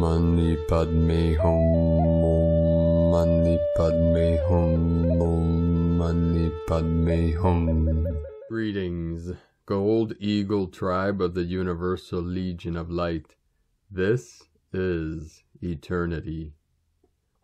Mani Padme Hum, Om Mani Padme Hum, Om Mani Padme Hum. Greetings, Gold Eagle Tribe of the Universal Legion of Light. This is eternity.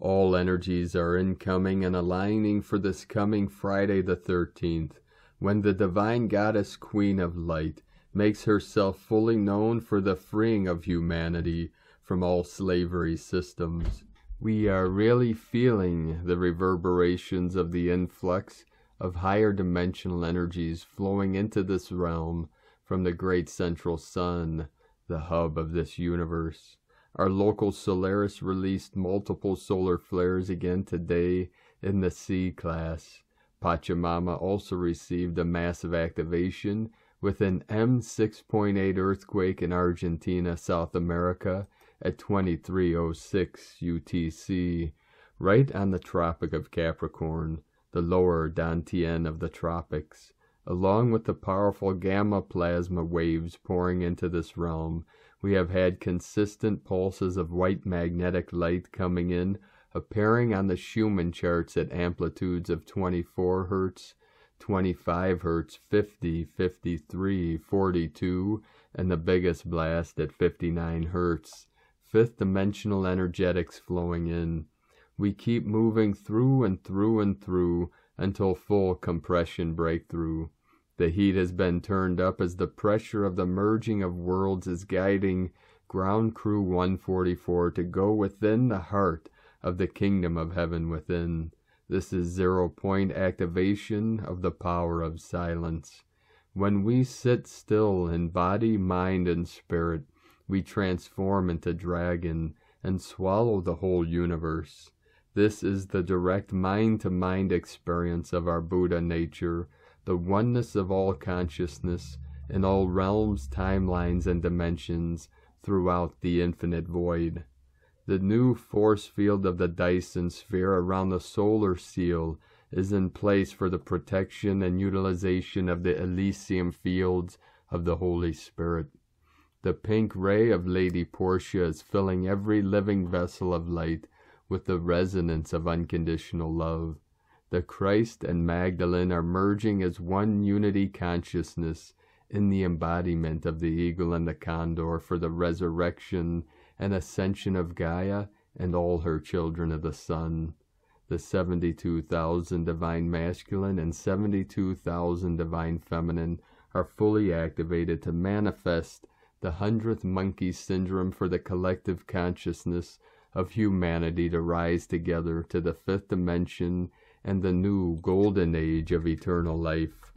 All energies are incoming and aligning for this coming Friday the 13th, when the Divine Goddess Queen of Light makes herself fully known for the freeing of humanity from all slavery systems. We are really feeling the reverberations of the influx of higher dimensional energies flowing into this realm from the great central sun, the hub of this universe. Our local Solaris released multiple solar flares again today in the C class. Pachamama also received a massive activation with an M6.8 earthquake in Argentina, South America at 2306 UTC, right on the Tropic of Capricorn, the lower Dantian of the tropics. Along with the powerful gamma plasma waves pouring into this realm, we have had consistent pulses of white magnetic light coming in, appearing on the Schumann charts at amplitudes of 24 Hz, 25 Hz, 50, 53, 42, and the biggest blast at 59 Hz. Fifth dimensional energetics flowing in. We keep moving through and through and through until full compression breakthrough. The heat has been turned up as the pressure of the merging of worlds is guiding Ground Crew 144 to go within the heart of the kingdom of heaven within. This is 0 point activation of the power of silence. When we sit still in body, mind, and spirit, we transform into dragon and swallow the whole universe. This is the direct mind-to-mind experience of our Buddha nature, the oneness of all consciousness in all realms, timelines, and dimensions throughout the infinite void. The new force field of the Dyson sphere around the solar seal is in place for the protection and utilization of the Elysium fields of the Holy Spirit. The pink ray of Lady Portia is filling every living vessel of light with the resonance of unconditional love. The Christ and Magdalene are merging as one unity consciousness in the embodiment of the eagle and the condor for the resurrection and ascension of Gaia and all her children of the sun. The 72,000 divine masculine and 72,000 divine feminine are fully activated to manifest the 100th monkey syndrome for the collective consciousness of humanity to rise together to the 5th dimension and the new golden age of eternal life.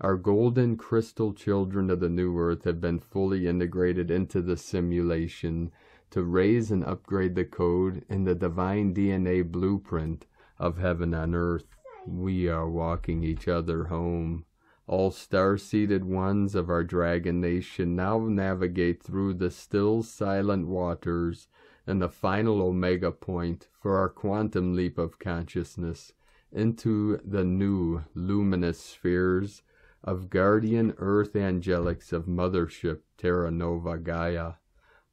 Our golden crystal children of the new earth have been fully integrated into the simulation to raise and upgrade the code in the divine DNA blueprint of heaven on earth. We are walking each other home. All star-seated ones of our dragon nation now navigate through the still silent waters and the final omega point for our quantum leap of consciousness into the new luminous spheres of guardian earth angelics of mothership Terra Nova Gaia.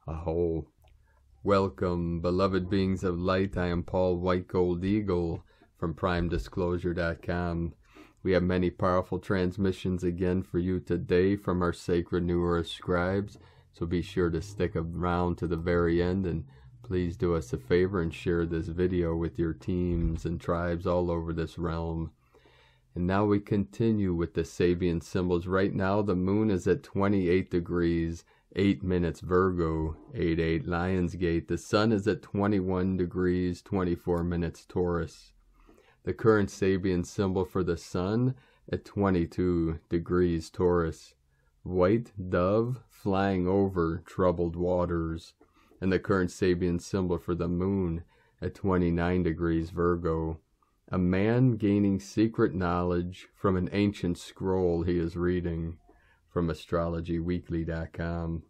Aho. Welcome, beloved beings of light. I am Paul White Gold Eagle from PrimeDisclosure.com. We have many powerful transmissions again for you today from our sacred New Earth scribes, so be sure to stick around to the very end, and please do us a favor and share this video with your teams and tribes all over this realm. And now we continue with the Sabian Symbols. Right now the moon is at 28 degrees, 8 minutes Virgo, 88 Lionsgate. The sun is at 21 degrees, 24 minutes Taurus. The current Sabian symbol for the sun at 22 degrees Taurus. White dove flying over troubled waters. And the current Sabian symbol for the moon at 29 degrees Virgo. A man gaining secret knowledge from an ancient scroll he is reading, from astrologyweekly.com.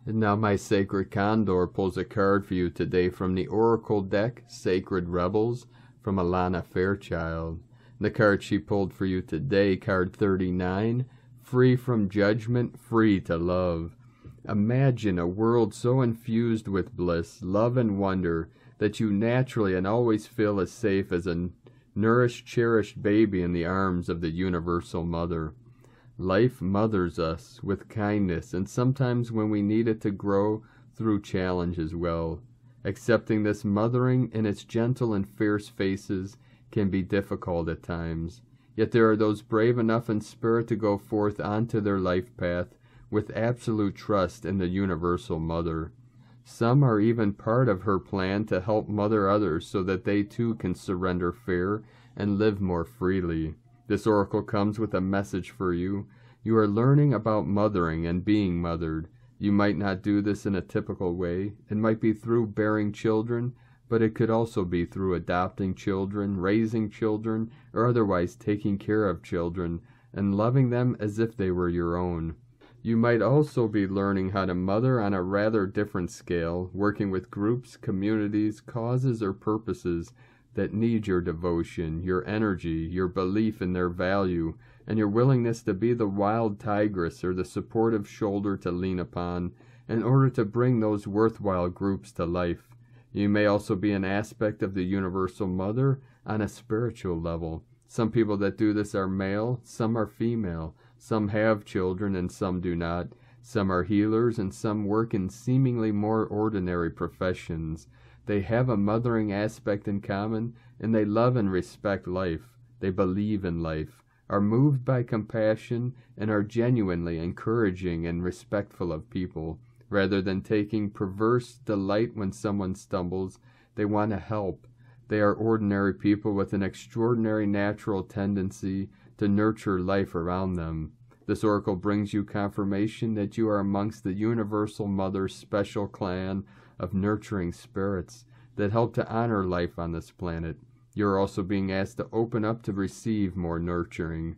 And now my sacred Condor pulls a card for you today from the Oracle deck, Sacred Rebels, from Alana Fairchild. The card she pulled for you today, card 39, Free from Judgment, Free to Love. Imagine a world so infused with bliss, love, and wonder that you naturally and always feel as safe as a nourished, cherished baby in the arms of the Universal Mother. Life mothers us with kindness, and sometimes when we need it to grow through challenge as well. Accepting this mothering in its gentle and fierce faces can be difficult at times. Yet there are those brave enough in spirit to go forth onto their life path with absolute trust in the Universal Mother. Some are even part of her plan to help mother others so that they too can surrender fear and live more freely. This oracle comes with a message for you. You are learning about mothering and being mothered. You might not do this in a typical way. It might be through bearing children, but it could also be through adopting children, raising children, or otherwise taking care of children and loving them as if they were your own. You might also be learning how to mother on a rather different scale, working with groups, communities, causes, or purposes that need your devotion, your energy, your belief in their value, and your willingness to be the wild tigress or the supportive shoulder to lean upon in order to bring those worthwhile groups to life. You may also be an aspect of the Universal Mother on a spiritual level. Some people that do this are male, some are female, some have children and some do not. Some are healers and some work in seemingly more ordinary professions. They have a mothering aspect in common, and they love and respect life. They believe in life, are moved by compassion, and are genuinely encouraging and respectful of people. Rather than taking perverse delight when someone stumbles, they want to help. They are ordinary people with an extraordinary natural tendency to nurture life around them. This oracle brings you confirmation that you are amongst the Universal Mother's special clan of nurturing spirits that help to honor life on this planet. You are also being asked to open up to receive more nurturing.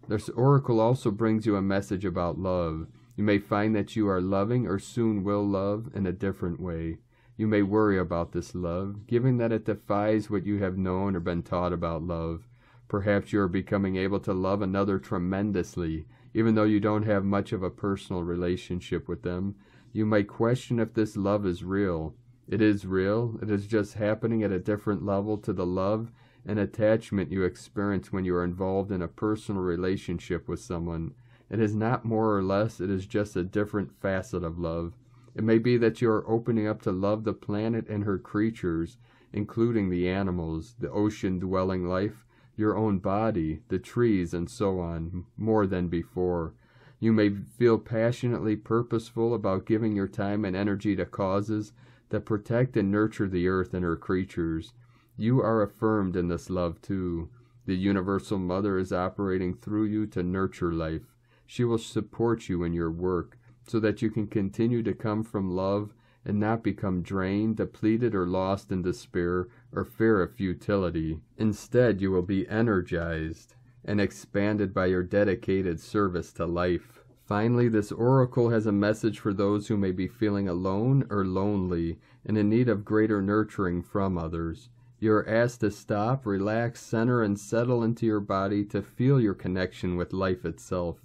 This oracle also brings you a message about love. You may find that you are loving or soon will love in a different way. You may worry about this love, given that it defies what you have known or been taught about love. Perhaps you are becoming able to love another tremendously, even though you don't have much of a personal relationship with them. You might question if this love is real. It is real. It is just happening at a different level to the love and attachment you experience when you are involved in a personal relationship with someone. It is not more or less. It is just a different facet of love. It may be that you are opening up to love the planet and her creatures, including the animals, the ocean-dwelling life, your own body, the trees, and so on, more than before. You may feel passionately purposeful about giving your time and energy to causes that protect and nurture the earth and her creatures. You are affirmed in this love too. The Universal Mother is operating through you to nurture life. She will support you in your work so that you can continue to come from love and not become drained, depleted, or lost in despair or fear of futility. Instead, you will be energized and expanded by your dedicated service to life. Finally, this oracle has a message for those who may be feeling alone or lonely and in need of greater nurturing from others. You are asked to stop, relax, center, and settle into your body to feel your connection with life itself.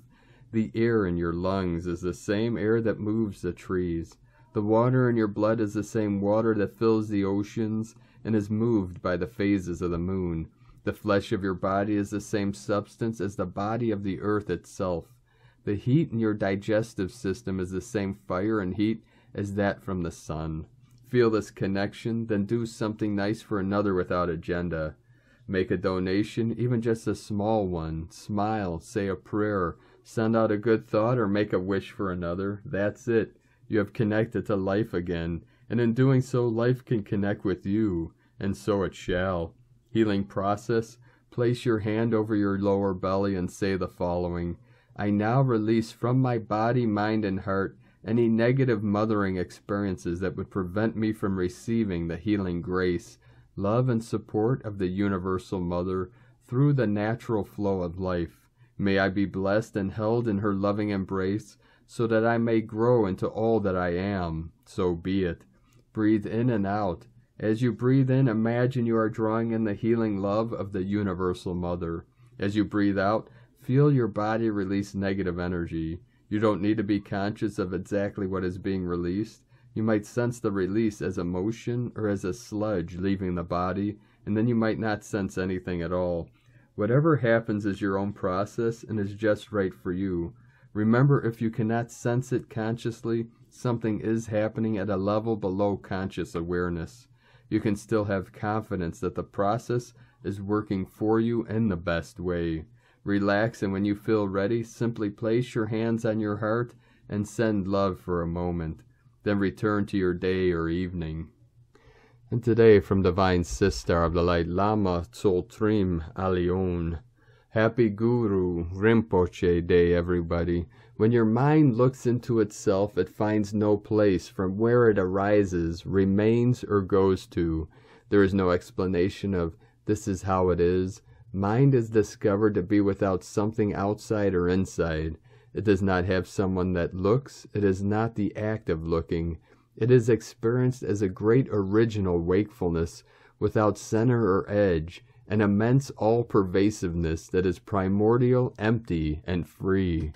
The air in your lungs is the same air that moves the trees. The water in your blood is the same water that fills the oceans and is moved by the phases of the moon. The flesh of your body is the same substance as the body of the earth itself. The heat in your digestive system is the same fire and heat as that from the sun. Feel this connection, then do something nice for another without agenda. Make a donation, even just a small one. Smile, say a prayer, send out a good thought, or make a wish for another. That's it. You have connected to life again, and in doing so, life can connect with you, and so it shall. Healing process. Place your hand over your lower belly and say the following. I now release from my body, mind, and heart any negative mothering experiences that would prevent me from receiving the healing grace, love, and support of the Universal Mother through the natural flow of life. May I be blessed and held in her loving embrace so that I may grow into all that I am. So be it. Breathe in and out. As you breathe in, imagine you are drawing in the healing love of the Universal Mother. As you breathe out, feel your body release negative energy. You don't need to be conscious of exactly what is being released. You might sense the release as a motion or as a sludge leaving the body, and then you might not sense anything at all. Whatever happens is your own process and is just right for you. Remember, if you cannot sense it consciously, something is happening at a level below conscious awareness. You can still have confidence that the process is working for you in the best way. Relax, and when you feel ready, simply place your hands on your heart and send love for a moment. Then return to your day or evening. And today, from Divine Sister of the Light, Lama Tsoltrim Alion. Happy Guru Rinpoche Day, everybody. When your mind looks into itself, it finds no place from where it arises, remains, or goes to. There is no explanation of this is how it is. Mind is discovered to be without something outside or inside. It does not have someone that looks. It is not the act of looking. It is experienced as a great original wakefulness without center or edge, an immense all-pervasiveness that is primordial, empty, and free.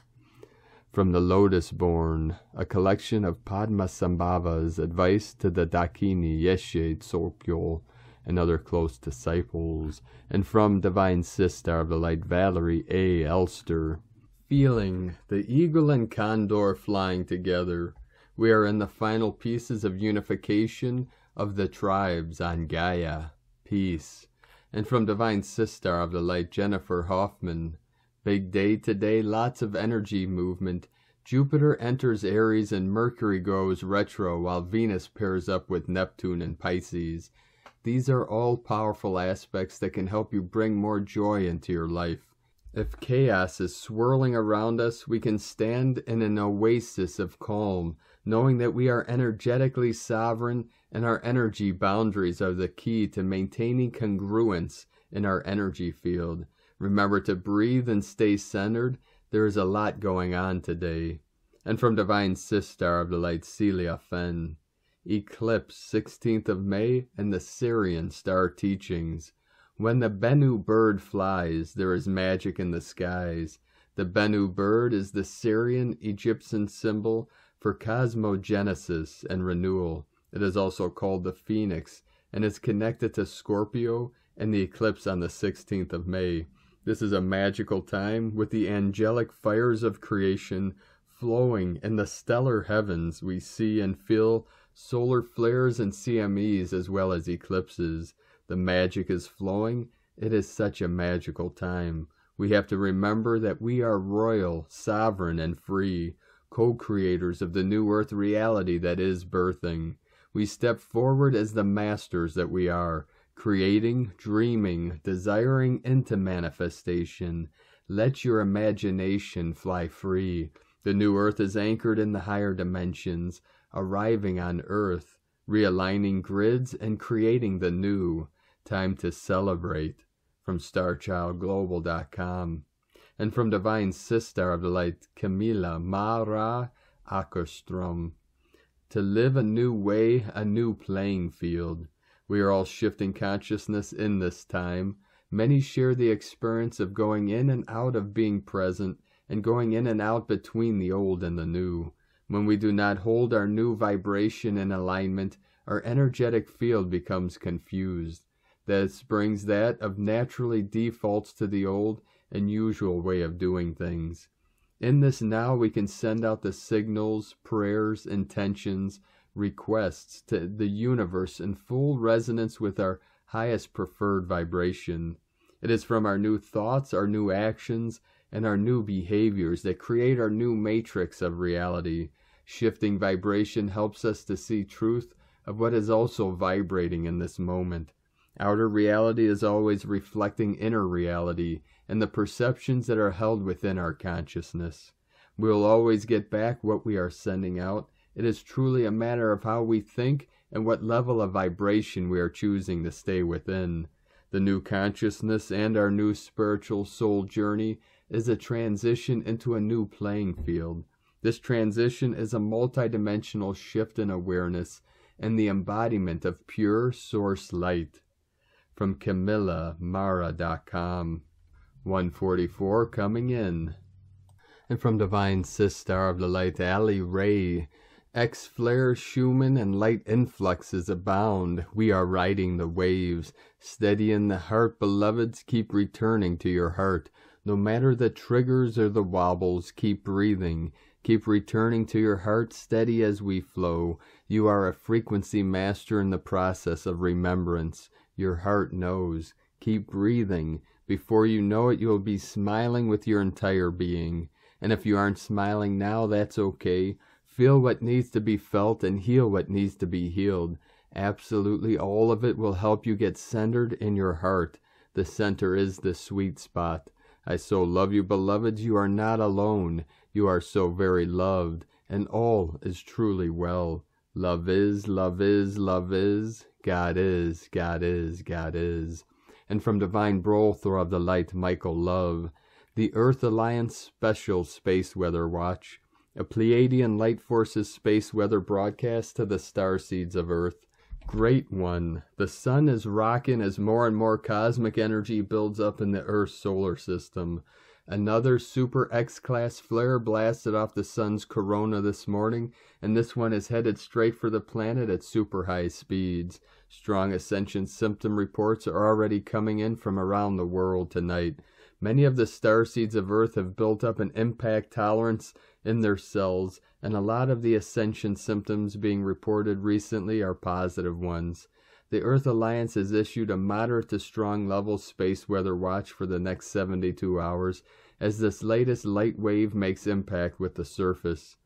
From the Lotus Born, a collection of Padmasambhava's advice to the Dakini Yeshe Tsokyo and other close disciples, and from Divine Sister of the Light, Valerie A. Elster. Feeling the eagle and condor flying together, we are in the final pieces of unification of the tribes on Gaia. Peace. And from Divine Sister of the Light, Jennifer Hoffman. Big day today, lots of energy movement. Jupiter enters Aries and Mercury goes retro while Venus pairs up with Neptune and Pisces. These are all powerful aspects that can help you bring more joy into your life. If chaos is swirling around us, we can stand in an oasis of calm, knowing that we are energetically sovereign and our energy boundaries are the key to maintaining congruence in our energy field. Remember to breathe and stay centered. There is a lot going on today. And from Divine Sister of the Light, Celia Fenn. Eclipse, 16th of May, and the Sirian Star Teachings. When the Bennu bird flies, there is magic in the skies. The Bennu bird is the Sirian Egyptian symbol for cosmogenesis and renewal. It is also called the Phoenix, and is connected to Scorpio and the eclipse on the 16th of May. This is a magical time with the angelic fires of creation flowing in the stellar heavens. We see and feel solar flares and CMEs as well as eclipses. The magic is flowing. It is such a magical time. We have to remember that we are royal, sovereign, and free, co-creators of the new earth reality that is birthing. We step forward as the masters that we are, creating, dreaming, desiring into manifestation. Let your imagination fly free. The new earth is anchored in the higher dimensions, arriving on earth, realigning grids and creating the new. Time to celebrate. From StarChildGlobal.com. And from Divine Sister of the Light, Camilla Mara Ackerstrom. To live a new way, a new playing field. We are all shifting consciousness in this time. Many share the experience of going in and out of being present and going in and out between the old and the new. When we do not hold our new vibration in alignment, our energetic field becomes confused. This brings that of naturally defaults to the old and usual way of doing things. In this now we can send out the signals, prayers, intentions, requests to the universe in full resonance with our highest preferred vibration. It is from our new thoughts, our new actions, and our new behaviors that create our new matrix of reality. Shifting vibration helps us to see truth of what is also vibrating in this moment. Outer reality is always reflecting inner reality and the perceptions that are held within our consciousness. We will always get back what we are sending out. It is truly a matter of how we think and what level of vibration we are choosing to stay within. The new consciousness and our new spiritual soul journey is a transition into a new playing field. This transition is a multidimensional shift in awareness and the embodiment of pure source light. From CamillaMara.com. 144 coming in. And from Divine Sistar of the Light, Ali Ray, X-flare, Schumann, and light influxes abound. We are riding the waves. Steady in the heart, beloveds, keep returning to your heart. No matter the triggers or the wobbles, keep breathing. Keep returning to your heart, steady as we flow. You are a frequency master in the process of remembrance. Your heart knows. Keep breathing. Before you know it, you'll be smiling with your entire being. And if you aren't smiling now, that's okay. Feel what needs to be felt and heal what needs to be healed. Absolutely all of it will help you get centered in your heart. The center is the sweet spot. I so love you, beloveds. You are not alone. You are so very loved, and all is truly well. Love is, love is, love is. God is, God is, God is. And from Divine Brother of the Light, Michael Love, the Earth Alliance Special Space Weather Watch, a Pleiadian Light Forces space weather broadcast to the starseeds of Earth. Great one. The sun is rocking as more and more cosmic energy builds up in the Earth's solar system. Another Super X-class flare blasted off the sun's corona this morning, and this one is headed straight for the planet at super high speeds. Strong ascension symptom reports are already coming in from around the world tonight. Many of the starseeds of Earth have built up an impact tolerance in their cells, and a lot of the ascension symptoms being reported recently are positive ones. The Earth Alliance has issued a moderate to strong level space weather watch for the next 72 hours as this latest light wave makes impact with the surface.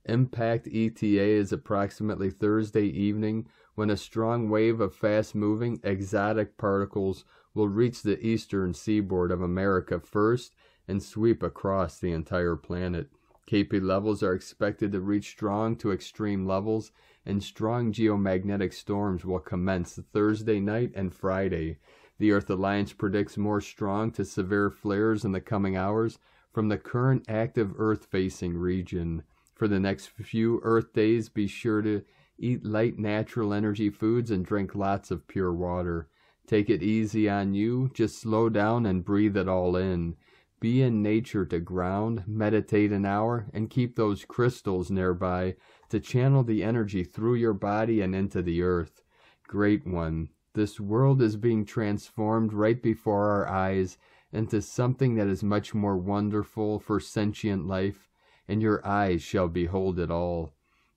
Impact ETA is approximately Thursday evening when a strong wave of fast-moving exotic particles will reach the eastern seaboard of America first and sweep across the entire planet. KP levels are expected to reach strong to extreme levels, and strong geomagnetic storms will commence Thursday night and Friday. The Earth Alliance predicts more strong to severe flares in the coming hours from the current active Earth-facing region. For the next few Earth days, be sure to eat light natural energy foods and drink lots of pure water. Take it easy on you, just slow down and breathe it all in. Be in nature to ground, meditate an hour, and keep those crystals nearby to channel the energy through your body and into the earth. Great one, this world is being transformed right before our eyes into something that is much more wonderful for sentient life, and your eyes shall behold it all.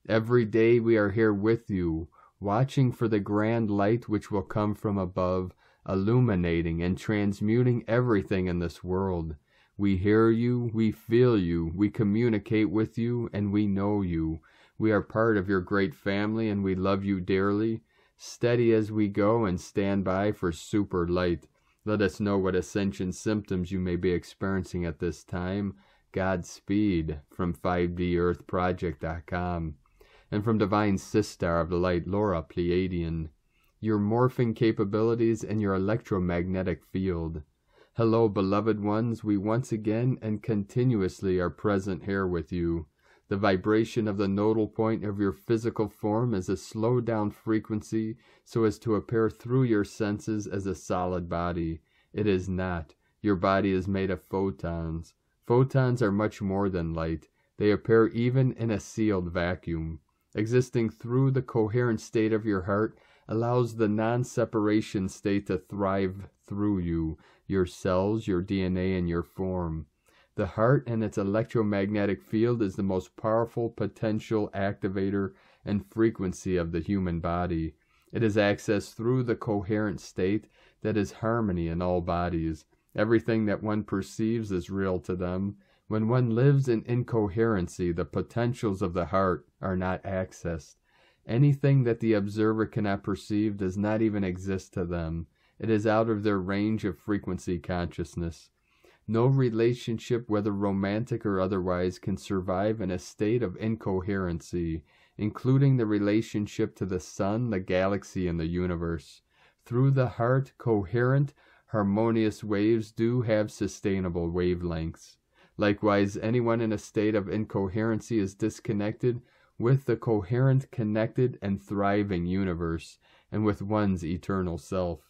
Every day we are here with you, watching for the grand light which will come from above, illuminating and transmuting everything in this world. We hear you, we feel you, we communicate with you, and we know you. We are part of your great family, and we love you dearly. Steady as we go and stand by for super light. Let us know what ascension symptoms you may be experiencing at this time. Godspeed from 5DEarthProject.com. And from Divine Sistar of the Light, Laura Pleiadian, your morphing capabilities and your electromagnetic field. Hello, beloved ones, we once again and continuously are present here with you. The vibration of the nodal point of your physical form is a slowed down frequency so as to appear through your senses as a solid body. It is not. Your body is made of photons. Photons are much more than light. They appear even in a sealed vacuum. Existing through the coherent state of your heart allows the non-separation state to thrive through you, your cells, your DNA, and your form. The heart and its electromagnetic field is the most powerful potential activator and frequency of the human body. It is accessed through the coherent state that is harmony in all bodies. Everything that one perceives is real to them. When one lives in incoherency, the potentials of the heart are not accessed. Anything that the observer cannot perceive does not even exist to them. It is out of their range of frequency consciousness. No relationship, whether romantic or otherwise, can survive in a state of incoherency, including the relationship to the sun, the galaxy, and the universe. Through the heart, coherent, harmonious waves do have sustainable wavelengths. Likewise, anyone in a state of incoherency is disconnected with the coherent, connected, and thriving universe, and with one's eternal self.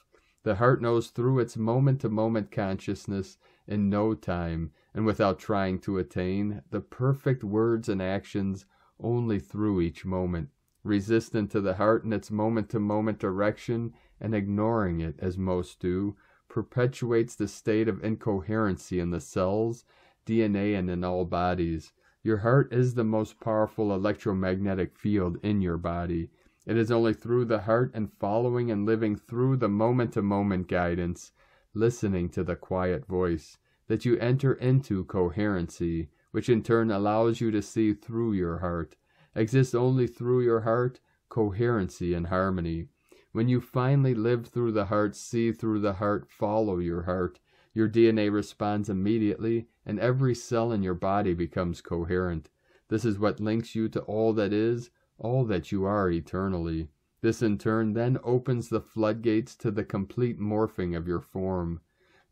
The heart knows through its moment-to-moment consciousness in no time and without trying to attain the perfect words and actions only through each moment, resistant to the heart in its moment-to-moment direction and ignoring it, as most do, perpetuates the state of incoherency in the cells, DNA, and in all bodies. Your heart is the most powerful electromagnetic field in your body. It is only through the heart and following and living through the moment-to-moment guidance, listening to the quiet voice, that you enter into coherency, which in turn allows you to see through your heart. Exists only through your heart, coherency and harmony. When you finally live through the heart, see through the heart, follow your heart, your DNA responds immediately, and every cell in your body becomes coherent. This is what links you to all that is, all that you are eternally. This in turn then opens the floodgates to the complete morphing of your form.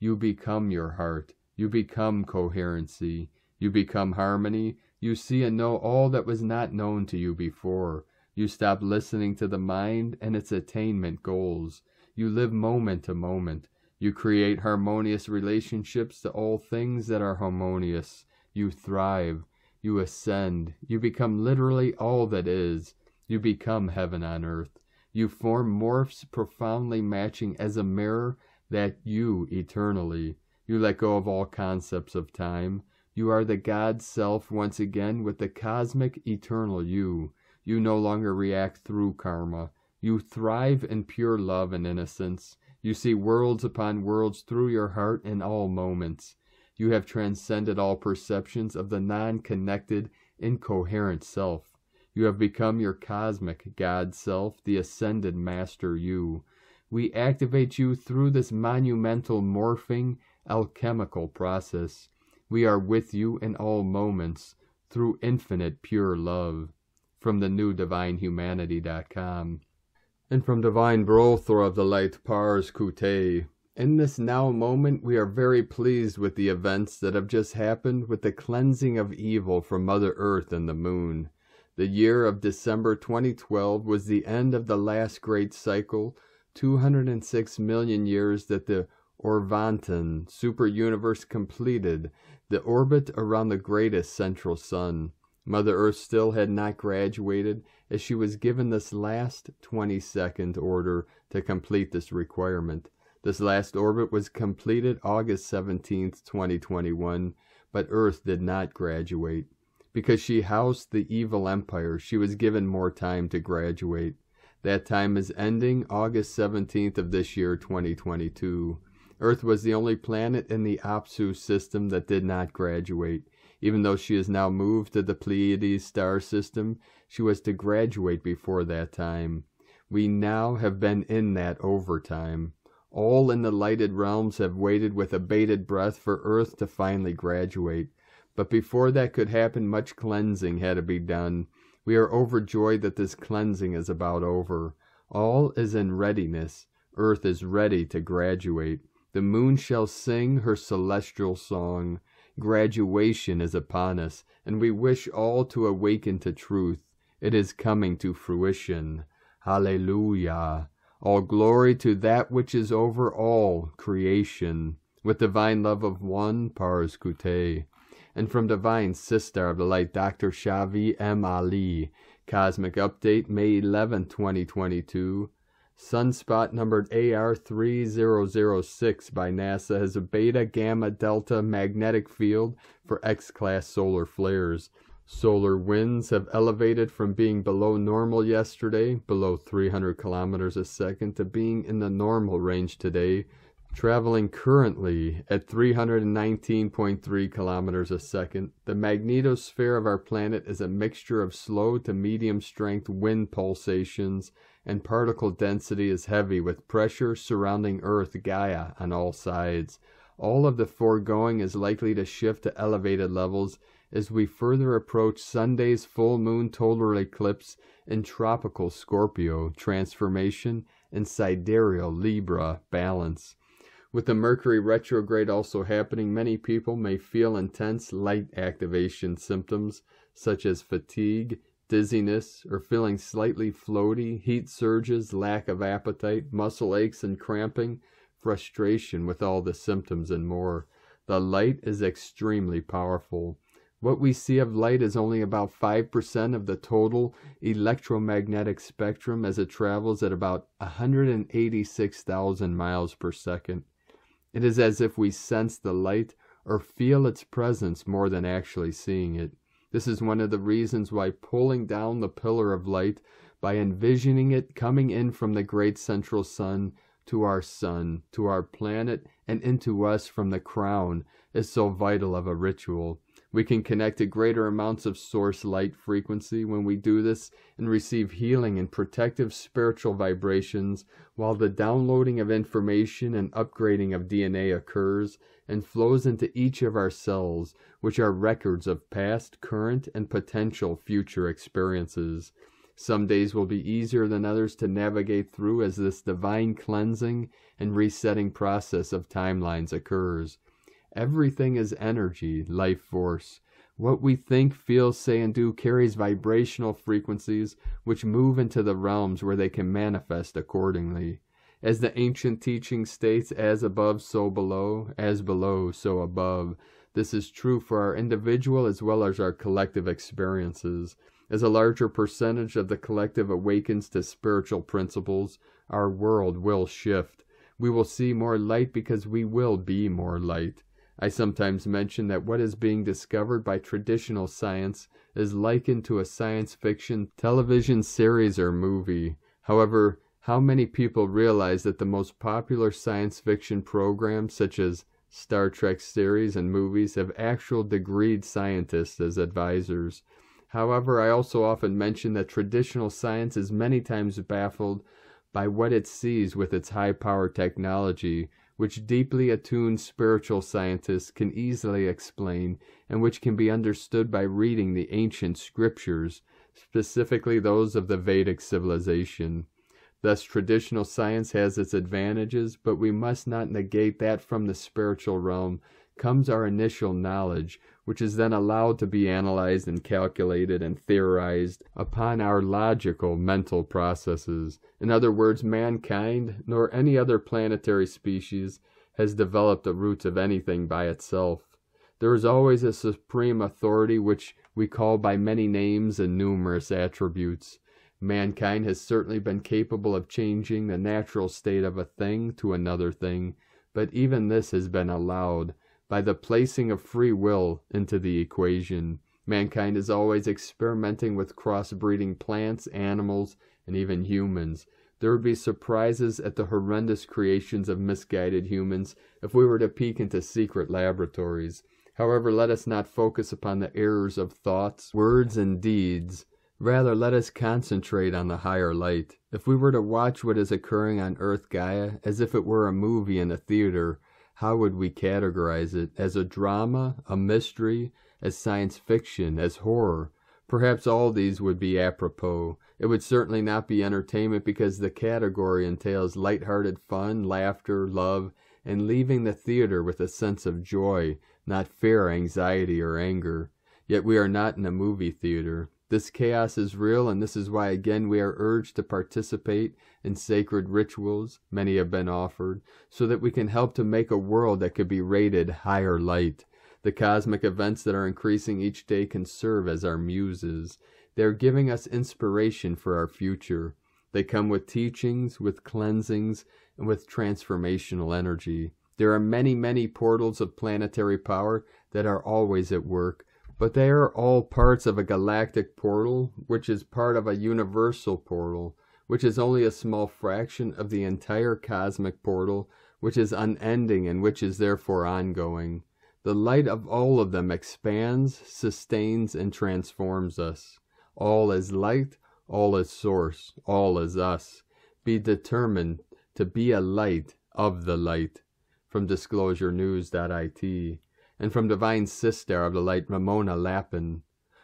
You become your heart. You become coherency. You become harmony. You see and know all that was not known to you before. You stop listening to the mind and its attainment goals. You live moment to moment. You create harmonious relationships to all things that are harmonious. You thrive. You ascend. You become literally all that is. You become heaven on earth. You form morphs profoundly matching as a mirror that you eternally. You let go of all concepts of time. You are the God self once again with the cosmic eternal you. You no longer react through karma. You thrive in pure love and innocence. You see worlds upon worlds through your heart in all moments. You have transcended all perceptions of the non-connected, incoherent self. You have become your cosmic God self, the ascended master you. We activate you through this monumental morphing, alchemical process. We are with you in all moments, through infinite pure love. From the new divinehumanity.com. And from Divine Brothor of the Light Pars Kute. In this now moment, we are very pleased with the events that have just happened with the cleansing of evil from Mother Earth and the Moon. The year of December 2012 was the end of the last great cycle, 206 million years that the Orvanton super-universe completed, the orbit around the greatest central sun. Mother Earth still had not graduated, as she was given this last 22nd order to complete this requirement. This last orbit was completed August 17th, 2021, but Earth did not graduate. Because she housed the evil empire, she was given more time to graduate. That time is ending August 17th of this year, 2022. Earth was the only planet in the Apsu system that did not graduate. Even though she is now moved to the Pleiades star system, she was to graduate before that time. We now have been in that overtime. All in the lighted realms have waited with abated breath for Earth to finally graduate. But before that could happen, much cleansing had to be done. We are overjoyed that this cleansing is about over. All is in readiness. Earth is ready to graduate. The moon shall sing her celestial song. Graduation is upon us, and we wish all to awaken to truth. It is coming to fruition. Hallelujah. All glory to that which is over all creation. With divine love of one, Pars Kute. And from Divine Sister of the Light, Dr. Shavi M. Ali. Cosmic Update, May 11, 2022. Sunspot numbered AR3006 by NASA has a beta, gamma, delta magnetic field for X-class solar flares. Solar winds have elevated from being below normal yesterday, below 300 kilometers a second, to being in the normal range today, traveling currently at 319.3 kilometers a second. The magnetosphere of our planet is a mixture of slow to medium strength wind pulsations, and particle density is heavy with pressure surrounding Earth Gaia on all sides. All of the foregoing is likely to shift to elevated levels as we further approach Sunday's full moon total eclipse in tropical Scorpio, transformation, and sidereal Libra, balance. With the Mercury retrograde also happening, many people may feel intense light activation symptoms such as fatigue, dizziness, or feeling slightly floaty, heat surges, lack of appetite, muscle aches and cramping, frustration with all the symptoms, and more. The light is extremely powerful. What we see of light is only about 5% of the total electromagnetic spectrum, as it travels at about 186,000 miles per second. It is as if we sense the light or feel its presence more than actually seeing it. This is one of the reasons why pulling down the pillar of light by envisioning it coming in from the great central sun, to our planet, and into us from the crown is so vital of a ritual. We can connect to greater amounts of source light frequency when we do this and receive healing and protective spiritual vibrations, while the downloading of information and upgrading of DNA occurs and flows into each of our cells, which are records of past, current, and potential future experiences. Some days will be easier than others to navigate through as this divine cleansing and resetting process of timelines occurs. Everything is energy, life force. What we think, feel, say, and do carries vibrational frequencies which move into the realms where they can manifest accordingly. As the ancient teaching states, as above, so below, as below, so above. This is true for our individual as well as our collective experiences. As a larger percentage of the collective awakens to spiritual principles, our world will shift. We will see more light because we will be more light. I sometimes mention that what is being discovered by traditional science is likened to a science fiction television series or movie. However, how many people realize that the most popular science fiction programs, such as Star Trek series and movies, have actual degreed scientists as advisors? However, I also often mention that traditional science is many times baffled by what it sees with its high-power technology, which deeply attuned spiritual scientists can easily explain, and which can be understood by reading the ancient scriptures, specifically those of the Vedic civilization. Thus, traditional science has its advantages, but we must not negate that from the spiritual realm comes our initial knowledge, which is then allowed to be analyzed and calculated and theorized upon our logical mental processes. In other words, mankind, nor any other planetary species, has developed the roots of anything by itself. There is always a supreme authority which we call by many names and numerous attributes. Mankind has certainly been capable of changing the natural state of a thing to another thing, but even this has been allowed by the placing of free will into the equation. Mankind is always experimenting with crossbreeding plants, animals, and even humans. There would be surprises at the horrendous creations of misguided humans if we were to peek into secret laboratories. However, let us not focus upon the errors of thoughts, words, and deeds. Rather, let us concentrate on the higher light. If we were to watch what is occurring on Earth Gaia as if it were a movie in a theater, how would we categorize it? As a drama, a mystery, as science fiction, as horror? Perhaps all these would be apropos. It would certainly not be entertainment because the category entails lighthearted fun, laughter, love, and leaving the theater with a sense of joy, not fear, anxiety, or anger. Yet we are not in a movie theater. This chaos is real, and this is why again we are urged to participate in sacred rituals, many have been offered, so that we can help to make a world that could be rated higher light. The cosmic events that are increasing each day can serve as our muses. They are giving us inspiration for our future. They come with teachings, with cleansings, and with transformational energy. There are many, many portals of planetary power that are always at work, but they are all parts of a galactic portal, which is part of a universal portal, which is only a small fraction of the entire cosmic portal, which is unending and which is therefore ongoing. The light of all of them expands, sustains, and transforms us. All is light, all is source, all is us. Be determined to be a light of the light. From DisclosureNews.it. And from Divine Sister of the Light, Ramona Lappin.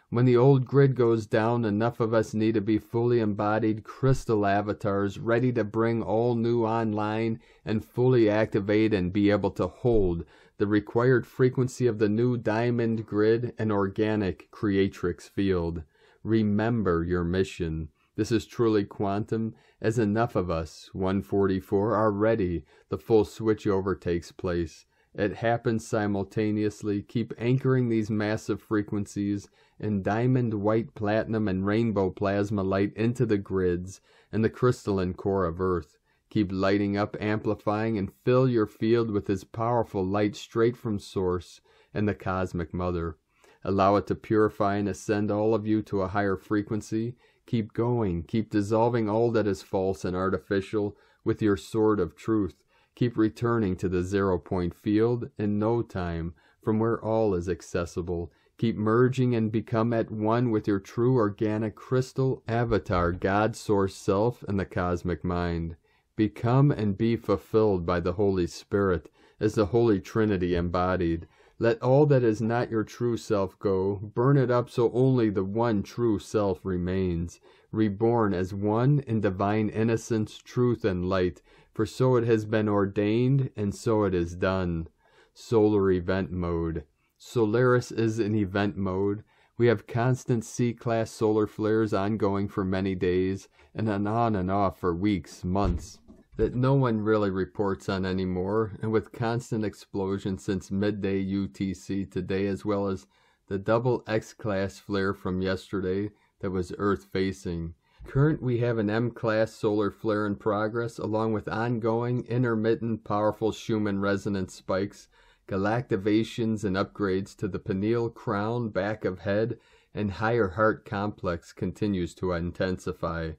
When the old grid goes down, enough of us need to be fully embodied crystal avatars, ready to bring all new online and fully activate and be able to hold the required frequency of the new diamond grid and organic creatrix field. Remember your mission. This is truly quantum, as enough of us, 144, are ready. The full switchover takes place. It happens simultaneously. Keep anchoring these massive frequencies in diamond, white, platinum, and rainbow plasma light into the grids and the crystalline core of Earth. Keep lighting up, amplifying, and fill your field with this powerful light straight from Source and the Cosmic Mother. Allow it to purify and ascend all of you to a higher frequency. Keep going. Keep dissolving all that is false and artificial with your sword of truth. Keep returning to the 0 point field in no time, from where all is accessible. Keep merging and become at one with your true organic crystal avatar, God Source Self, and the Cosmic Mind. Become and be fulfilled by the Holy Spirit as the Holy Trinity embodied. Let all that is not your true self go. Burn it up so only the one true self remains, reborn as one in divine innocence, truth, and light. For so it has been ordained, and so it is done. Solar event mode. Solaris is in event mode. We have constant C-class solar flares ongoing for many days, and on and off for weeks, months, that no one really reports on anymore, and with constant explosion since midday UTC today, as well as the double X-class flare from yesterday that was Earth-facing. Current, we have an M-class solar flare in progress, along with ongoing, intermittent, powerful Schumann resonance spikes, galactivations and upgrades to the pineal, crown, back of head, and higher heart complex continues to intensify,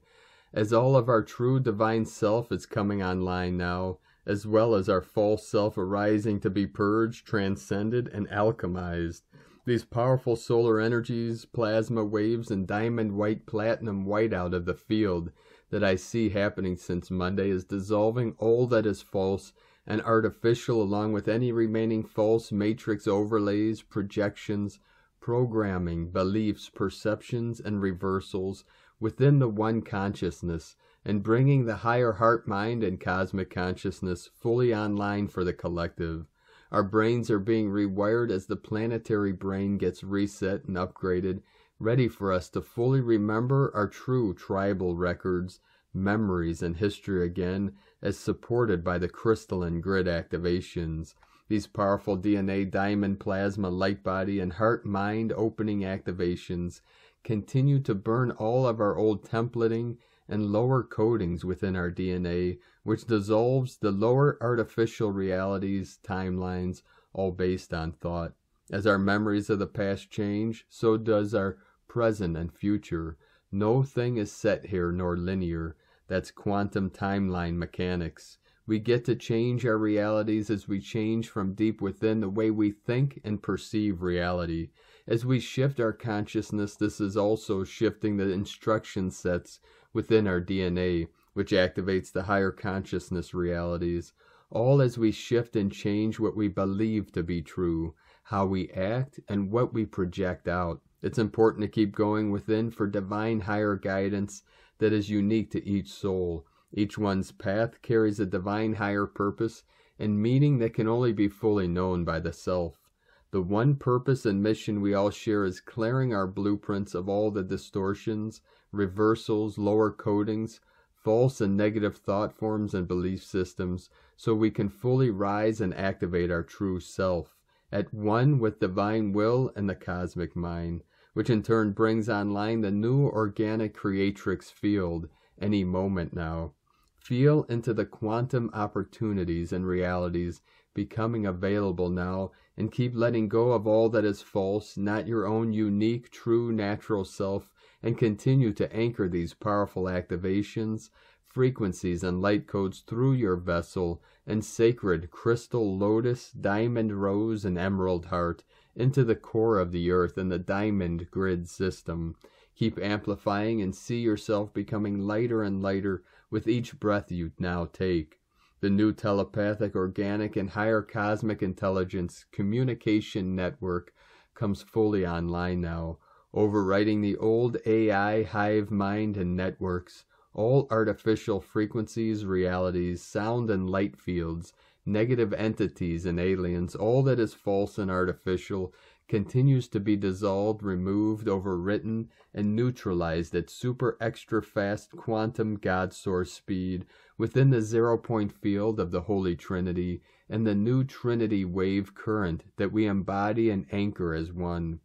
as all of our true divine self is coming online now, as well as our false self arising to be purged, transcended, and alchemized. These powerful solar energies, plasma waves, and diamond white, platinum white out of the field that I see happening since Monday is dissolving all that is false and artificial, along with any remaining false matrix overlays, projections, programming, beliefs, perceptions, and reversals within the one consciousness, and bringing the higher heart, mind, and cosmic consciousness fully online for the collective. Our brains are being rewired as the planetary brain gets reset and upgraded, ready for us to fully remember our true tribal records, memories, and history again, as supported by the crystalline grid activations. These powerful DNA, diamond, plasma, light body, and heart-mind opening activations continue to burn all of our old templating and lower codings within our DNA, which dissolves the lower artificial realities, timelines, all based on thought. As our memories of the past change, so does our present and future. No thing is set here nor linear. That's quantum timeline mechanics. We get to change our realities as we change from deep within the way we think and perceive reality. As we shift our consciousness, this is also shifting the instruction sets within our DNA, which activates the higher consciousness realities, all as we shift and change what we believe to be true, how we act, and what we project out. It's important to keep going within for divine higher guidance that is unique to each soul. Each one's path carries a divine higher purpose and meaning that can only be fully known by the self. The one purpose and mission we all share is clearing our blueprints of all the distortions, reversals, lower codings, false and negative thought forms and belief systems, so we can fully rise and activate our true self, at one with divine will and the cosmic mind, which in turn brings online the new organic creatrix field any moment now. Feel into the quantum opportunities and realities becoming available now, and keep letting go of all that is false, not your own unique, true, natural self, and continue to anchor these powerful activations, frequencies, and light codes through your vessel and sacred crystal, lotus, diamond, rose, and emerald heart into the core of the earth and the diamond grid system. Keep amplifying and see yourself becoming lighter and lighter with each breath you now take. The new telepathic, organic, and higher cosmic intelligence communication network comes fully online now, overwriting the old AI, hive mind, and networks, all artificial frequencies, realities, sound and light fields, negative entities and aliens, all that is false and artificial, continues to be dissolved, removed, overwritten, and neutralized at super extra fast quantum God source speed within the 0-point field of the Holy Trinity and the new Trinity wave current that we embody and anchor as one,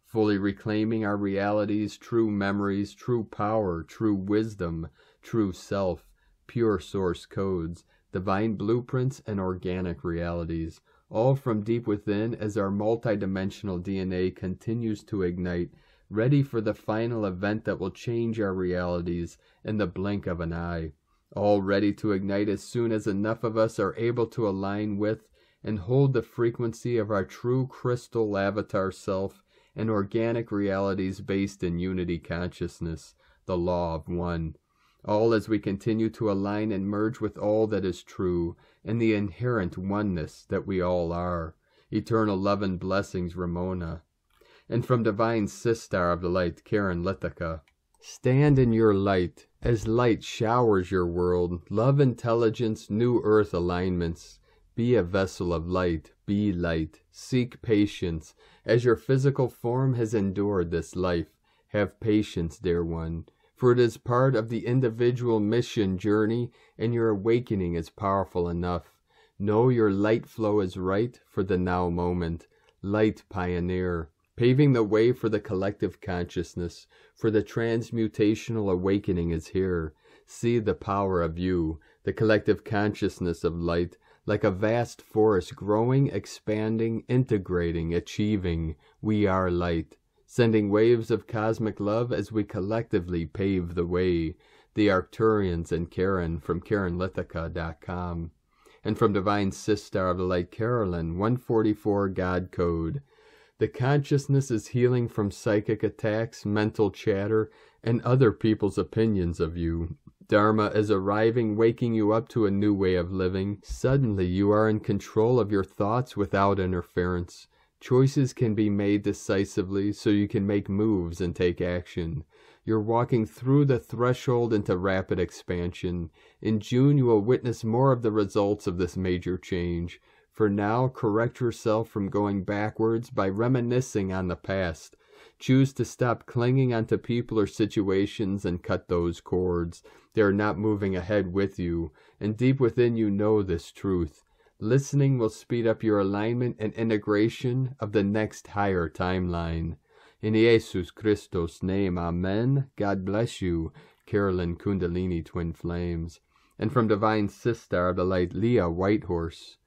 fully reclaiming our realities, true memories, true power, true wisdom, true self, pure source codes, divine blueprints, and organic realities, all from deep within as our multidimensional DNA continues to ignite, ready for the final event that will change our realities in the blink of an eye, all ready to ignite as soon as enough of us are able to align with and hold the frequency of our true crystal avatar self and organic realities based in unity consciousness, the law of one. All as we continue to align and merge with all that is true, and the inherent oneness that we all are. Eternal love and blessings, Ramona. And from Divine Sistar of the Light, Karen Lithica. Stand in your light, as light showers your world, love intelligence, new earth alignments. Be a vessel of light, be light, seek patience, as your physical form has endured this life. Have patience, dear one, for it is part of the individual mission journey, and your awakening is powerful enough. Know your light flow is right for the now moment. Light pioneer, paving the way for the collective consciousness, for the transmutational awakening is here. See the power of you, the collective consciousness of light, like a vast forest growing, expanding, integrating, achieving. We are light, sending waves of cosmic love as we collectively pave the way. The Arcturians and Karen from KarenLithica.com. And from Divine Sistar of the Light, Carolyn, 144 God Code. The consciousness is healing from psychic attacks, mental chatter, and other people's opinions of you. Dharma is arriving, waking you up to a new way of living. Suddenly you are in control of your thoughts without interference. Choices can be made decisively so you can make moves and take action. You're walking through the threshold into rapid expansion. In June you will witness more of the results of this major change. For now, correct yourself from going backwards by reminiscing on the past. Choose to stop clinging onto people or situations and cut those cords. They are not moving ahead with you, and deep within you know this truth. Listening will speed up your alignment and integration of the next higher timeline. In Jesus Christos' name, Amen. God bless you, Carolyn Kundalini Twin Flames. And from Divine Sistar of the Light, Leah Whitehorse.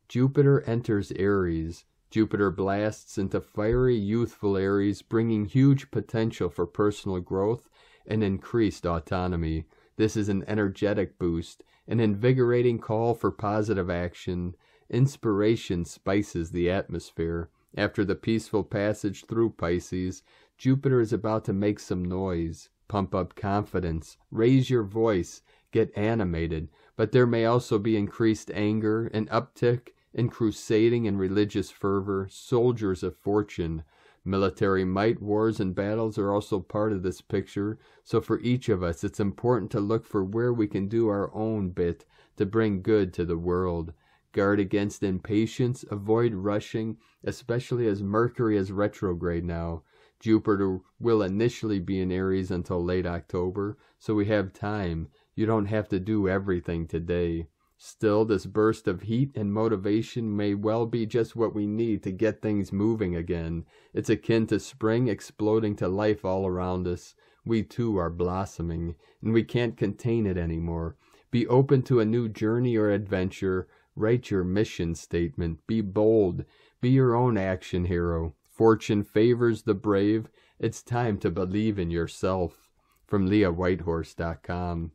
Jupiter enters Aries. Jupiter blasts into fiery, youthful Aries, bringing huge potential for personal growth and increased autonomy. This is an energetic boost, an invigorating call for positive action. Inspiration spices the atmosphere. After the peaceful passage through Pisces, Jupiter is about to make some noise. Pump up confidence, raise your voice, get animated, but there may also be increased anger, an uptick in crusading and religious fervor, soldiers of fortune. Military might, wars, and battles are also part of this picture, so for each of us it's important to look for where we can do our own bit to bring good to the world. Guard against impatience, avoid rushing, especially as Mercury is retrograde now. Jupiter will initially be in Aries until late October, so we have time. You don't have to do everything today. Still, this burst of heat and motivation may well be just what we need to get things moving again. It's akin to spring exploding to life all around us. We too are blossoming, and we can't contain it anymore. Be open to a new journey or adventure. Write your mission statement. Be bold. Be your own action hero. Fortune favors the brave. It's time to believe in yourself. From LeahWhitehorse.com.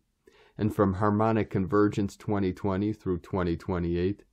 And from Harmonic Convergence 2020 through 2028.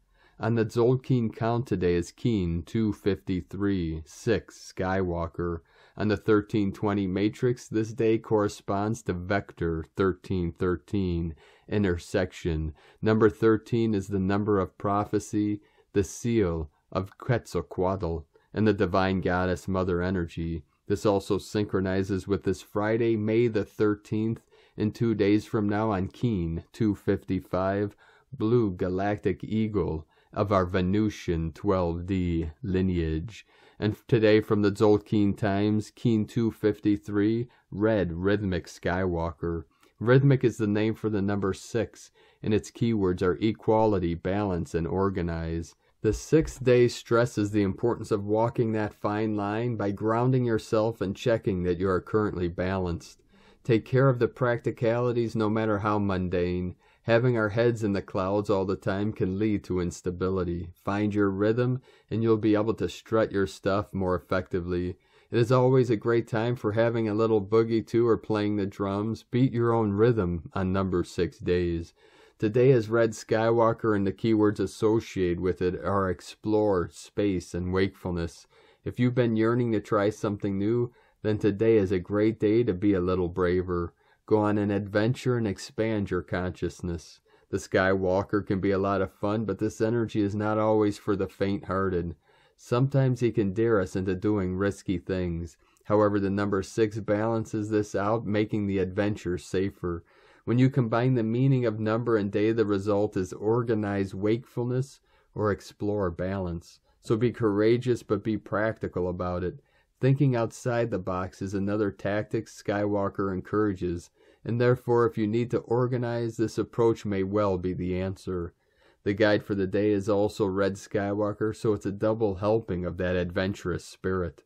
On the Tzolk'in count today is Keen 253, 6, Skywalker. On the 1320 matrix, this day corresponds to Vector 1313, intersection. Number 13 is the number of prophecy, the seal of Quetzalcoatl, and the divine goddess Mother Energy. This also synchronizes with this Friday, May the 13th, in 2 days from now on Keen 255, blue galactic eagle of our Venusian 12D lineage. And today from the Tzolk'in Times, Keen 253, Red Rhythmic Skywalker. Rhythmic is the name for the number 6, and its keywords are equality, balance, and organize. The 6th day stresses the importance of walking that fine line by grounding yourself and checking that you are currently balanced. Take care of the practicalities no matter how mundane. Having our heads in the clouds all the time can lead to instability. Find your rhythm and you'll be able to strut your stuff more effectively. It is always a great time for having a little boogie too or playing the drums. Beat your own rhythm on number 6 days. Today is Red Skywalker, and the keywords associated with it are explore, space, and wakefulness. If you've been yearning to try something new, then today is a great day to be a little braver. Go on an adventure and expand your consciousness. The Skywalker can be a lot of fun, but this energy is not always for the faint-hearted. Sometimes he can dare us into doing risky things. However, the number 6 balances this out, making the adventure safer. When you combine the meaning of number and day, the result is organize wakefulness or explore balance. So be courageous, but be practical about it. Thinking outside the box is another tactic Skywalker encourages, and therefore if you need to organize, this approach may well be the answer. The guide for the day is also Red Skywalker, so it's a double helping of that adventurous spirit.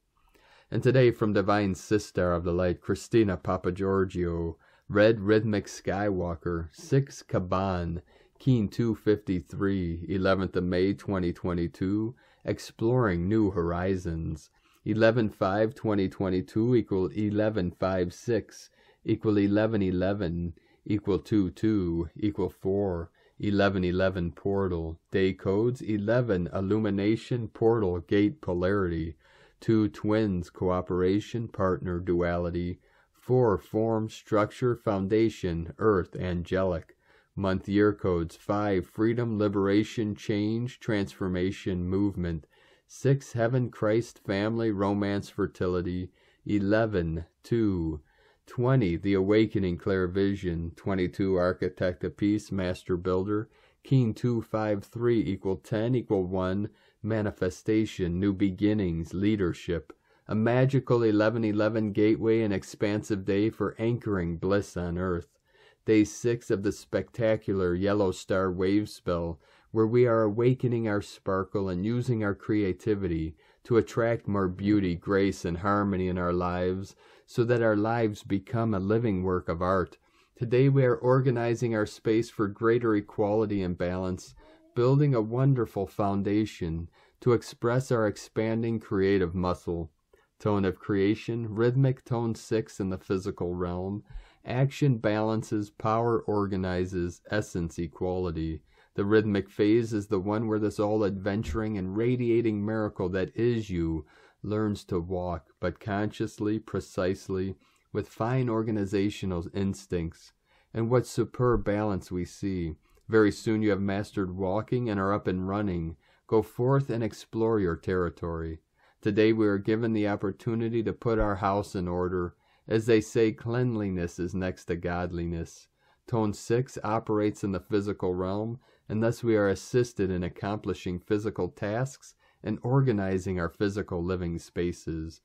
And today from Divine Sister of the Light, Christina Papagiorgio, Red Rhythmic Skywalker, 6 Kaban, Keen 253, 11th of May 2022, Exploring New Horizons. 11/5/2022 equal 11/5/6 equal 11/11 equal 2/2 equal 4 11/11 portal. Day codes 11 illumination portal gate polarity, 2 twins cooperation partner duality, 4 form structure foundation earth angelic. Month year codes 5 freedom liberation change transformation movement, 6 heaven Christ family romance fertility, 11/2 20 the awakening clear vision, 22 architect of peace master builder, Keen 253 equal 10 equal 1 manifestation new beginnings leadership. A magical 11/11 gateway and expansive day for anchoring bliss on earth. Day 6 of the spectacular yellow star wave spell, where we are awakening our sparkle and using our creativity to attract more beauty, grace, and harmony in our lives, so that our lives become a living work of art. Today we are organizing our space for greater equality and balance, building a wonderful foundation to express our expanding creative muscle. Tone of creation, rhythmic tone 6 in the physical realm. Action balances, power organizes, essence equality. The rhythmic phase is the one where this all-adventuring and radiating miracle that is you learns to walk, but consciously, precisely, with fine organizational instincts. And what superb balance we see. Very soon you have mastered walking and are up and running. Go forth and explore your territory. Today we are given the opportunity to put our house in order. As they say, cleanliness is next to godliness. Tone 6 operates in the physical realm, and thus we are assisted in accomplishing physical tasks and organizing our physical living spaces.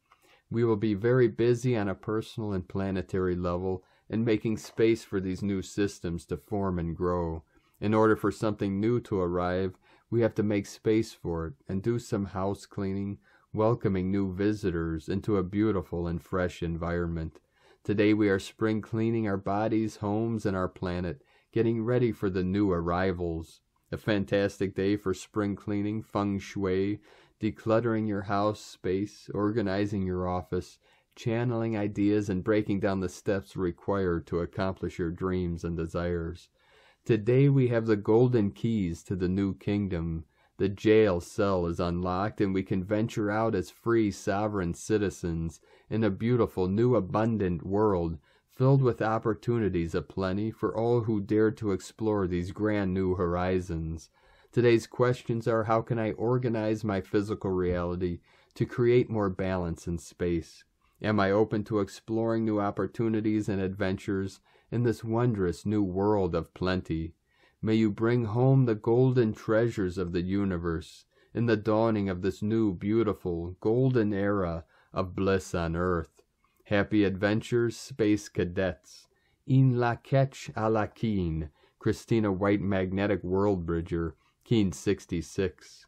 We will be very busy on a personal and planetary level in making space for these new systems to form and grow. In order for something new to arrive, we have to make space for it and do some house cleaning, welcoming new visitors into a beautiful and fresh environment. Today we are spring cleaning our bodies, homes, and our planet, getting ready for the new arrivals. A fantastic day for spring cleaning, feng shui, decluttering your house space, organizing your office, channeling ideas, and breaking down the steps required to accomplish your dreams and desires. Today we have the golden keys to the new kingdom. The jail cell is unlocked, and we can venture out as free, sovereign citizens in a beautiful, new, abundant world filled with opportunities aplenty for all who dare to explore these grand new horizons. Today's questions are, how can I organize my physical reality to create more balance in space? Am I open to exploring new opportunities and adventures in this wondrous new world of plenty? May you bring home the golden treasures of the universe in the dawning of this new, beautiful, golden era of bliss on Earth. Happy adventures, space cadets. In la ketch a la Keen, Christina White Magnetic World Bridger, Keen 66.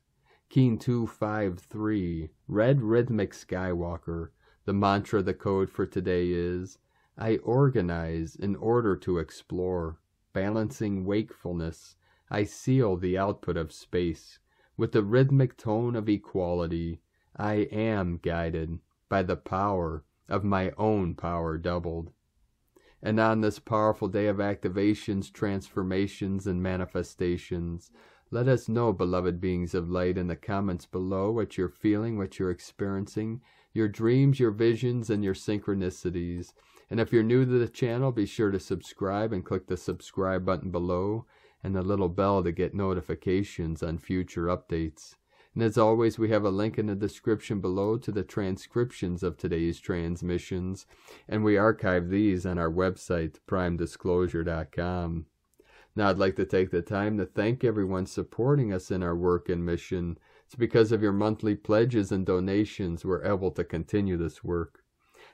Keen 253, Red Rhythmic Skywalker. The mantra, the code for today is, I organize in order to explore. Balancing wakefulness, I seal the output of space. With the rhythmic tone of equality, I am guided by the power of my own power doubled. And on this powerful day of activations, transformations, and manifestations, let us know, beloved beings of light, in the comments below what you're feeling, what you're experiencing, your dreams, your visions, and your synchronicities. And if you're new to the channel, be sure to subscribe and click the subscribe button below and the little bell to get notifications on future updates. And as always, we have a link in the description below to the transcriptions of today's transmissions, and we archive these on our website, primedisclosure.com. Now, I'd like to take the time to thank everyone supporting us in our work and mission. It's because of your monthly pledges and donations we're able to continue this work.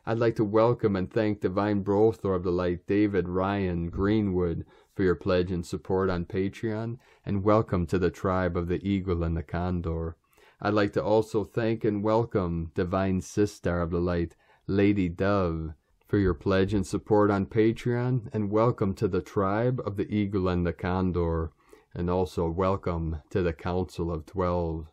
I'd like to welcome and thank Divine Brothor of the Light, David Ryan Greenwood, for your pledge and support on Patreon, and welcome to the tribe of the Eagle and the Condor. I'd like to also thank and welcome Divine Sister of the Light, Lady Dove, for your pledge and support on Patreon, and welcome to the tribe of the Eagle and the Condor, and also welcome to the Council of 12.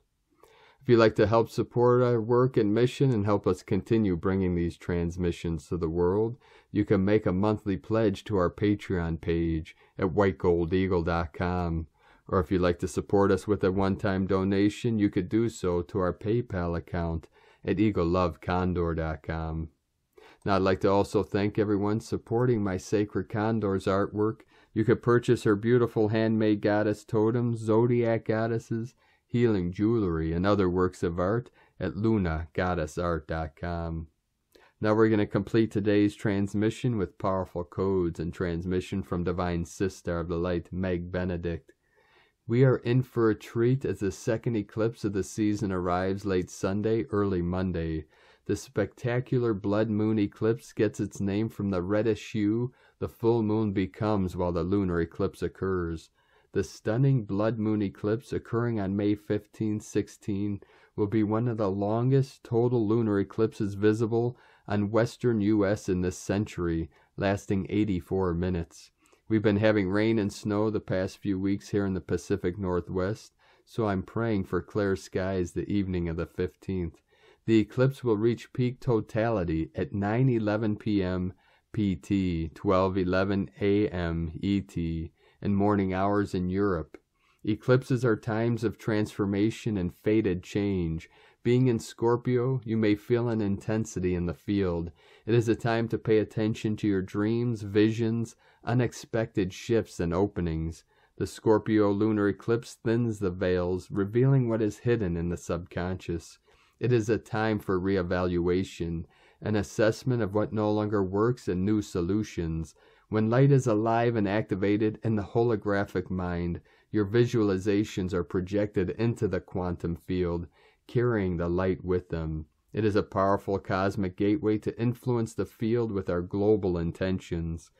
If you'd like to help support our work and mission and help us continue bringing these transmissions to the world, you can make a monthly pledge to our Patreon page at whitegoldeagle.com. Or if you'd like to support us with a one-time donation, you could do so to our PayPal account at eaglelovecondor.com. Now, I'd like to also thank everyone supporting my Sacred Condor's artwork. You could purchase her beautiful handmade goddess totems, zodiac goddesses, healing jewelry, and other works of art at lunagoddessart.com. Now we're going to complete today's transmission with powerful codes and transmission from Divine Sister of the Light, Meg Benedict. We are in for a treat as the second eclipse of the season arrives late Sunday, early Monday. The spectacular blood moon eclipse gets its name from the reddish hue the full moon becomes while the lunar eclipse occurs. The stunning blood moon eclipse occurring on May 15-16 will be one of the longest total lunar eclipses visible on western U.S. in this century, lasting 84 minutes. We've been having rain and snow the past few weeks here in the Pacific Northwest, so I'm praying for clear skies the evening of the 15th. The eclipse will reach peak totality at 9:11 p.m. PT, 12:11 a.m. ET, and morning hours in Europe. Eclipses are times of transformation and fated change. Being in Scorpio, you may feel an intensity in the field. It is a time to pay attention to your dreams, visions, unexpected shifts and openings. The Scorpio lunar eclipse thins the veils, revealing what is hidden in the subconscious. It is a time for reevaluation, an assessment of what no longer works, and new solutions. When light is alive and activated in the holographic mind, your visualizations are projected into the quantum field, carrying the light with them. It is a powerful cosmic gateway to influence the field with our global intentions.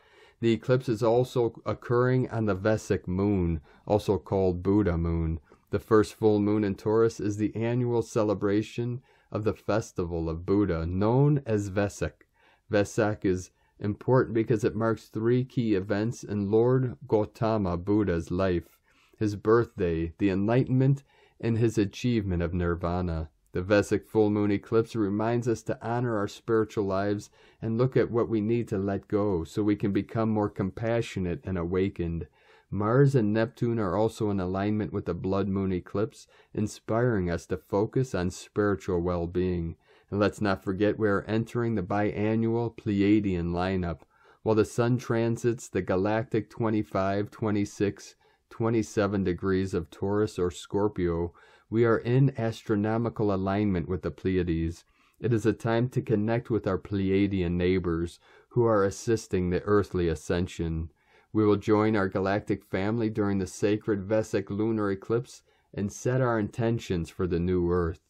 The eclipse is also occurring on the Vesic moon, also called Buddha moon. The first full moon in Taurus is the annual celebration of the festival of Buddha, known as Vesak. Vesak is important because it marks three key events in Lord Gautama Buddha's life: his birthday, the enlightenment, and his achievement of nirvana. The Vesak full moon eclipse reminds us to honor our spiritual lives and look at what we need to let go so we can become more compassionate and awakened. Mars and Neptune are also in alignment with the blood moon eclipse, inspiring us to focus on spiritual well-being. And let's not forget we are entering the biannual Pleiadian lineup. While the sun transits the galactic 25, 26, 27 degrees of Taurus or Scorpio, we are in astronomical alignment with the Pleiades. It is a time to connect with our Pleiadian neighbors who are assisting the earthly ascension. We will join our galactic family during the sacred Vesak lunar eclipse and set our intentions for the new earth.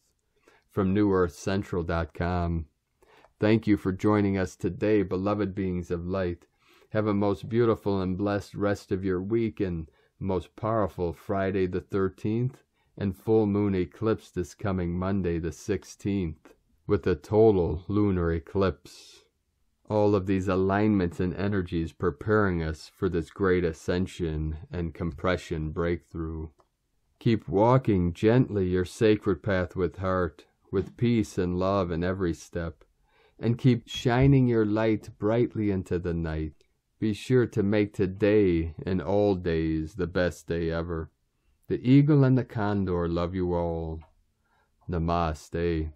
From newearthcentral.com. Thank you for joining us today, beloved beings of light. Have a most beautiful and blessed rest of your week and most powerful Friday the 13th and full moon eclipse this coming Monday the 16th with a total lunar eclipse. All of these alignments and energies preparing us for this great ascension and compression breakthrough. Keep walking gently your sacred path with heart, with peace and love in every step, and keep shining your light brightly into the night. Be sure to make today and all days the best day ever. The eagle and the condor love you all. Namaste.